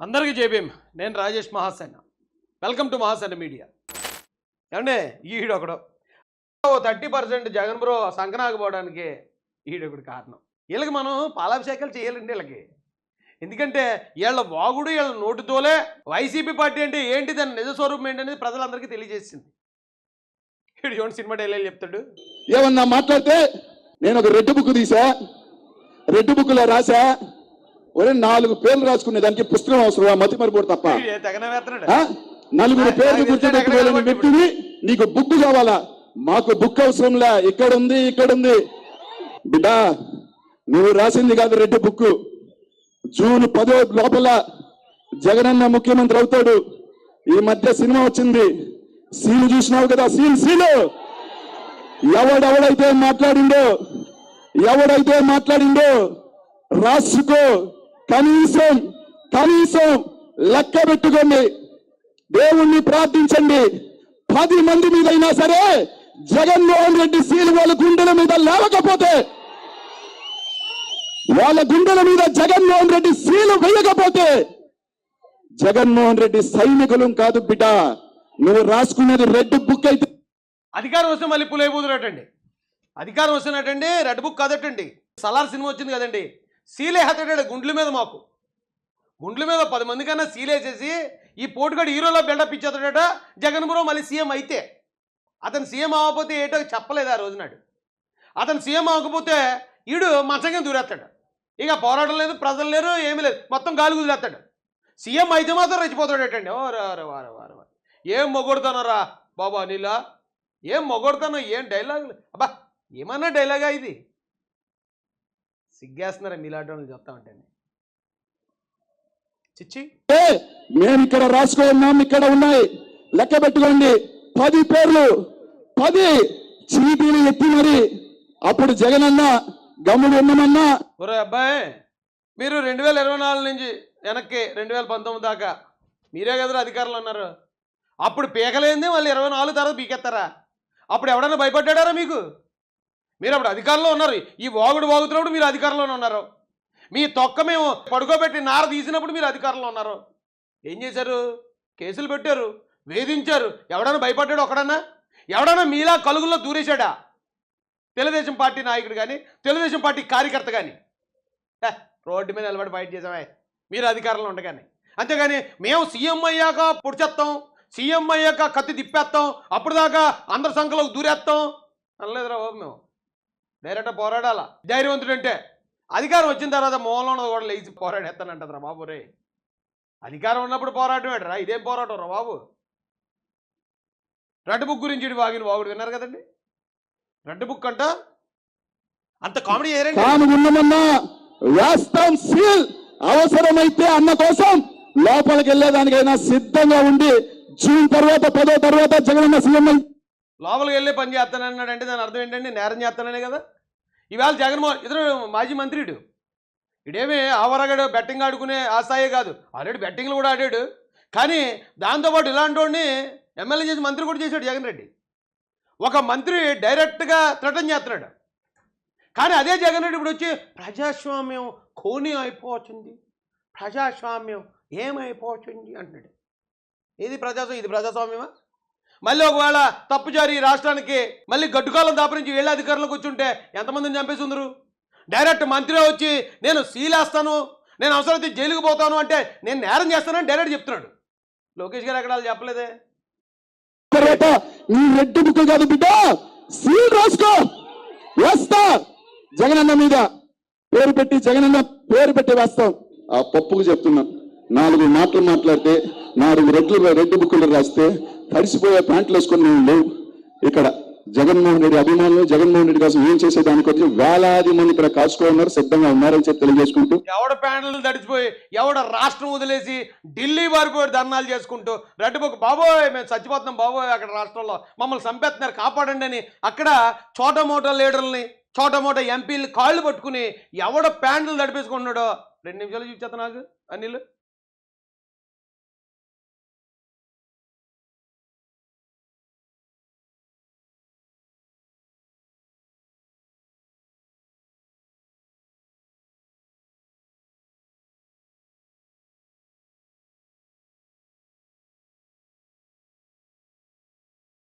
అందరికీ జేబీఎం. నేను Rajesh Mahasena. Welcome to Mahasena media. ఏమంటే ఈడొకడు 30% జగన్ బ్రో సంకనాకపోవడానికి ఈడొకడు కారణం. వీళ్ళకి మనం పాలాభిషేకాలు చేయాలండి వీళ్ళకి. ఎందుకంటే వీళ్ళ వాగుడు వీళ్ళ నోటితోలే వైసీపీ పార్టీ అంటే ఏంటి, దాని నిజ స్వరూపం ఏంటనేది ప్రజలందరికీ తెలియజేసింది. ఈడు చూడండి సినిమా డైలాగ్ చెప్తాడు. ఏమన్నా మాట్లాడితే నేను ఒక రెడ్ బుక్ తీసా, రెడ్ బుక్లో రాసా, ఒరే 4 పేర్లు రాసుకునే దానికి పుస్తకం అవసరం, మతి మరిపోడు తప్ప. నలుగురు పేర్లు గుర్తుపెట్టుకోలేని వ్యక్తిని నీకు బుక్ కావాలా? మాకు బుక్ అవసరంలా, ఇక్కడ ఉంది ఇక్కడ ఉంది బిడ్డా. నువ్వు రాసింది కాదు రెడ్ బుక్. జూన్ 10 లోపల జగనన్న ముఖ్యమంత్రి అవుతాడు. ఈ మధ్య సినిమా వచ్చింది, సీలు చూసినావు కదా, సీలు ఎవడైతే మాట్లాడిండో రాసుకో. కనీసం లెక్క పెట్టుకోండి, దేవుణ్ణి ప్రార్థించండి. 10 మంది మీద అయినా సరే జగన్మోహన్ రెడ్డి సీలు వాళ్ళ గుండెల మీద లేవకపోతే, వాళ్ళ గుండెల మీద జగన్మోహన్ రెడ్డి సీలు వేయకపోతే జగన్మోహన్ రెడ్డి సైనికులం కాదు బిడ్డ. నువ్వు రాసుకునేది రెడ్ బుక్ అయితే అధికారం వస్తే మళ్ళీ పులేబూదురటండి. అధికారం వస్తున్నట్టండి రెడ్ బుక్ కాదటండి. సలార్ సినిమా వచ్చింది కదండి, సీలే హతడాడు గుండ్ల మీద. మాకు గుండ్ల మీద 10 మంది కన్నా సీలేసేసి ఈ పోటుగాడు హీరోలో బిల్డప్ ఇచ్చేస్తాడట. జగన్ బ్రో మళ్ళీ సీఎం అయితే, అతను సీఎం అవ్వకపోతే ఏటో చెప్పలేదు ఆ రోజునాడు. అతను సీఎం అవ్వకపోతే ఈడు మంచంగా దూరేస్తాడు. ఇక పోరాటం లేదు, ప్రజలు లేరు, ఏమీ లేదు, మొత్తం గాలి కుదిరేస్తాడు. సీఎం అయితే మాత్రం రెచ్చిపోతాడటండి. వారు ఏం మొగొడతానరా బాబా నీలా, ఏం మొగొడతానో, ఏం డైలాగులు, అబ్బా ఏమన్నా డైలాగా ఇది. సిగ్గేస్తున్నారా మీలాంటి వాళ్ళు చెప్తామంటే. చిచ్చి మేము ఇక్కడ రాసుకోన్నాం, ఇక్కడ ఉన్నాయి, లెక్క పెట్టుకోండి. 10 పేర్లు, 10 చీటీలు ఎత్తి మరి అప్పుడు జగనన్న గమ్ముడు ఉన్నామన్నా. ఒరే అబ్బాయి, మీరు 2024 నుంచి వెనక్కి 2019 దాకా మీరే కదరా అధికారంలో ఉన్నారు. అప్పుడు పీకలేంది, మళ్ళీ 24 తర్వాత పీకెత్తారా? అప్పుడు ఎవడన్నా భయపడ్డారా మీకు? మీరు అప్పుడు అధికారంలో ఉన్నారు. ఈ వాగుతున్నప్పుడు మీరు అధికారంలోనే ఉన్నారు. మీ తొక్క మేము పడుకోబెట్టి నార తీసినప్పుడు మీరు అధికారంలో ఉన్నారు. ఏం చేశారు? కేసులు పెట్టారు, వేధించారు. ఎవడన్నా భయపడ్డాడు? ఒకడన్నా ఎవడన్నా మీలా కలుగుల్లో దూరేశాడా? తెలుగుదేశం పార్టీ నాయకుడు కానీ, తెలుగుదేశం పార్టీ కార్యకర్త కానీ రోడ్డు మీద నిలబడి ఫైట్ చేసామే మీరు అధికారంలో ఉండగానే. అంతేగాని మేము సీఎం అయ్యాక పొడిచేస్తాం, సీఎం అయ్యాక కత్తి తిప్పేస్తాం, అప్పుడు దాకా అందరి సంఖ్యలోకి దూరేస్తాం అనలేదురా బాబు. మేము డైరెక్ట్ పోరాడాలా. ధైర్యవంతుడు అంటే అధికారం వచ్చిన తర్వాత మూలంలో కూడా లేచి పోరాడేస్తానంటరా బాబు. రే అధికారం ఉన్నప్పుడు పోరాటం ఏంటరా? ఇదేం పోరాటం రా బాబు. రెడ్ బుక్ గురించి వాగుడు విన్నారు కదండి. రెడ్ బుక్ అంట అంత కామెడీ వేస్తాం సీల్, అవసరమైతే అన్న కోసం లోపలికి వెళ్ళేదానికైనా సిద్ధంగా ఉండి జూన్ తర్వాత 10 తర్వాత జగనన్న సీఎం లోపలికి వెళ్ళే పని చేస్తానన్నాడంటే దాని అర్థం ఏంటండి? నేరం చేస్తాననే కదా. ఇవాళ జగన్మోహన్ ఇతను మాజీ మంత్రిడు, ఇడేమి ఆవరగాడు బెట్టింగ్ ఆడుకునే ఆస్థాయే కాదు, ఆల్రెడీ బెట్టింగ్లు కూడా ఆడాడు. కానీ దాంతోపాటు ఇలాంటి వాడిని ఎమ్మెల్యే చేసి మంత్రి కూడా చేశాడు జగన్ రెడ్డి. ఒక మంత్రి డైరెక్ట్గా థ్రెటన్ చేస్తున్నాడు. కానీ అదే జగన్ రెడ్డి ఇప్పుడు వచ్చి ప్రజాస్వామ్యం ఖూనీ అయిపోతుంది, ప్రజాస్వామ్యం ఏమైపోతుంది అంటున్నాడు. ఏది ప్రజాస్వామ్యం? ఇది ప్రజాస్వామ్యమా? మళ్ళీ ఒకవేళ తప్పు జారి రాష్ట్రానికి మళ్ళీ గడ్డుకాలం దాపరించి వీళ్ళ అధికారులకు వచ్చుంటే ఎంతమందిని చంపేసి ఉందరు? డైరెక్ట్ మంత్రి వచ్చి నేను సీలేస్తాను, నేను అవసరమైతే జైలుకు పోతాను అంటే నేను నేరం చేస్తానని డైరెక్ట్ చెప్తున్నాడు. లోకేష్ గారు ఎక్కడ చెప్పలేదే. నీ రెడ్ బుక్ కాదు బిడ్డ, సీల్ రాసుకో, వేస్తా. జగనన్న మీద పేరు పెట్టి, జగనన్న పేరు పెట్టి వేస్తాం. ఆ పప్పుకు చెప్తున్నాం, 4 మాటలు మాట్లాడితే 4 రెడ్ బుక్లు రాస్తే తడిసిపోయే ప్యాంట్లు వేసుకొని నేను లేవు. ఇక్కడ జగన్మోహన్ రెడ్డి అభిమానులు, జగన్మోహన్ రెడ్డి కోసం ఏం చేసేదానికి వచ్చి వేలాది మంది ఇక్కడ కాచుకోన్నారు, సిద్ధంగా ఉన్నారని చెప్పి తెలియజేసుకుంటూ, ఎవడ ప్యాంట్లు తడిసిపోయి ఎవడ రాష్ట్రం వదిలేసి ఢిల్లీ వారిపోయి ధర్నాలు చేసుకుంటూ రెడ్ బుక్ బాబోయ్ మేము చచ్చిపోతున్నాం బాబోయ్, అక్కడ రాష్ట్రంలో మమ్మల్ని చంపేస్తున్నారు కాపాడండి అని అక్కడ చోటమోటో లీడర్లని, చోటమోటో ఎంపీలు కాళ్ళు పట్టుకుని ఎవడ ప్యాంట్లు తడిపేసుకుంటున్నాడో 2 నిమిషాలు చూచేస్తా నాకు అనిల్.